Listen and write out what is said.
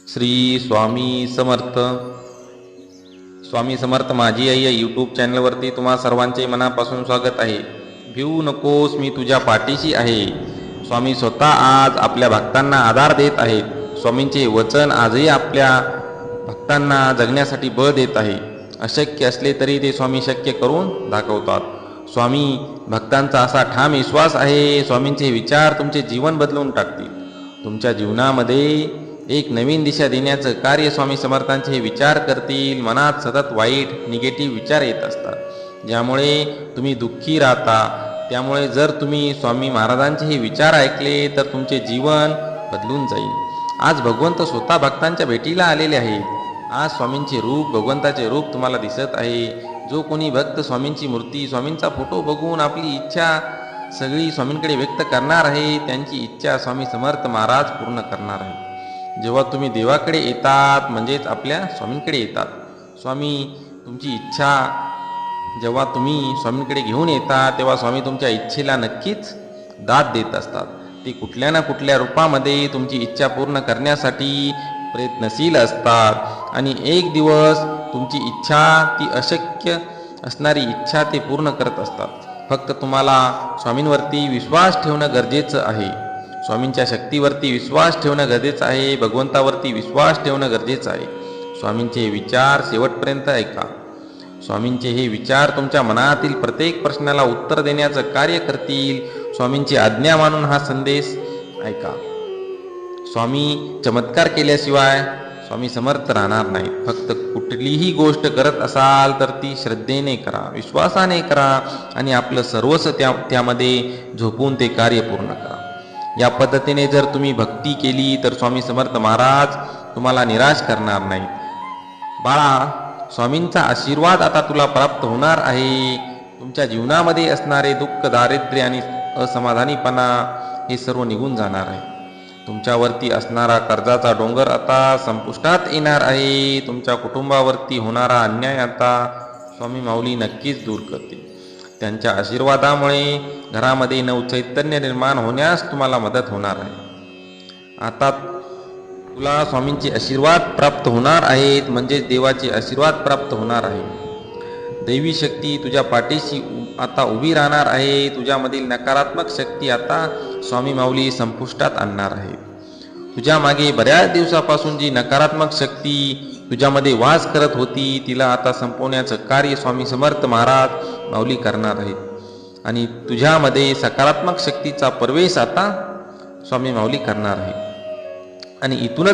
श्री स्वामी समर्थ. स्वामी समर्थ माझी आई या यूट्यूब चॅनलवरती तुम्हा सर्वांचे मनापासून स्वागत आहे. भिवू नकोस, मी तुझ्या पाठीशी आहे. स्वामी स्वतः आज आपल्या भक्तांना आधार देत आहेत. स्वामींचे वचन आजही आपल्या भक्तांना जगण्यासाठी बळ देत आहे. अशक्य असले तरी ते स्वामी शक्य करून दाखवतात. स्वामी भक्तांचा असा ठाम विश्वास आहे, स्वामींचे विचार तुमचे जीवन बदलून टाकतील. तुमच्या जीवनामध्ये एक नवीन दिशा देण्याचं कार्य स्वामी समर्थांचे हे विचार करतील. मनात सतत वाईट निगेटिव्ह विचार येत असतात, ज्यामुळे तुम्ही दुःखी राहता. त्यामुळे जर तुम्ही स्वामी महाराजांचे हे विचार ऐकले तर तुमचे जीवन बदलून जाईल. आज भगवंत स्वतः भक्तांच्या भेटीला आलेले आहेत. आज स्वामींचे रूप, भगवंताचे रूप तुम्हाला दिसत आहे. जो कोणी भक्त स्वामींची मूर्ती, स्वामींचा फोटो बघून आपली इच्छा सगळी स्वामींकडे व्यक्त करणार आहे, त्यांची इच्छा स्वामी समर्थ महाराज पूर्ण करणार आहे. जेव्हा तुम्ही देवाकडे येतात म्हणजेच आपल्या स्वामींकडे येतात, स्वामी तुमची इच्छा जेव्हा तुम्ही स्वामींकडे घेऊन येतात तेव्हा स्वामी तुमच्या इच्छेला नक्कीच दाद देत असतात. ते कुठल्या ना कुठल्या रूपामध्ये तुमची इच्छा पूर्ण करण्यासाठी प्रयत्नशील असतात. आणि एक दिवस तुमची इच्छा, ती अशक्य असणारी इच्छा ते पूर्ण करत असतात. फक्त तुम्हाला स्वामींवरती विश्वास ठेवणं गरजेचं आहे. स्वामींच्या शक्तीवरती विश्वास ठेवणं गरजेचं आहे. भगवंतावरती विश्वास ठेवणं गरजेचं आहे. स्वामींचे विचार शेवटपर्यंत ऐका. स्वामींचे हे विचार तुमच्या मनातील प्रत्येक प्रश्नाला उत्तर देण्याचं कार्य करतील. स्वामींची आज्ञा मानून हा संदेश ऐका. स्वामी चमत्कार केल्याशिवाय स्वामी समर्थ राहणार नाहीत. फक्त कुठलीही गोष्ट करत असाल तर ती श्रद्धेने करा, विश्वासाने करा आणि आपलं सर्वस्व त्यामध्ये झोपून ते कार्य पूर्ण करा. या पद्धतीने जर तुम्ही भक्ती केली तर स्वामी समर्थ महाराज तुम्हाला निराश करणार नाहीत. बाळा, स्वामींचा आशीर्वाद आता तुला प्राप्त होणार आहे. तुमच्या जीवनामध्ये असणारे दुःख, दारिद्र्य आणि असमाधानीपणा हे सर्व निघून जाणार आहे. तुमच्यावरती असणारा कर्जाचा डोंगर आता संपुष्टात येणार आहे. तुमच्या कुटुंबावरती होणारा अन्याय आता स्वामी माऊली नक्कीच दूर करतील. त्यांच्या आशीर्वादामुळे घरामध्ये नवचैतन्य निर्माण होण्यास तुम्हाला मदत होणार आहे. आता तुला स्वामींचे आशीर्वाद प्राप्त होणार आहेत, म्हणजेच देवाचे आशीर्वाद प्राप्त होणार आहे. दैवी शक्ती तुझ्या पाठीशी आता उभी राहणार आहे. तुझ्यामधील नकारात्मक शक्ती आता स्वामी माऊली संपुष्टात आणणार आहे. तुझ्या मागे बऱ्याच दिवसापासून जी नकारात्मक शक्ती तुझ्यामध्ये वास करत होती, तिला आता संपवण्याचं कार्य स्वामी समर्थ महाराज माऊली करणार आहेत. आणि तुझ्यामध्ये सकारात्मक शक्तीचा प्रवेश आता स्वामी माऊली करणार आहे. आणि इथूनच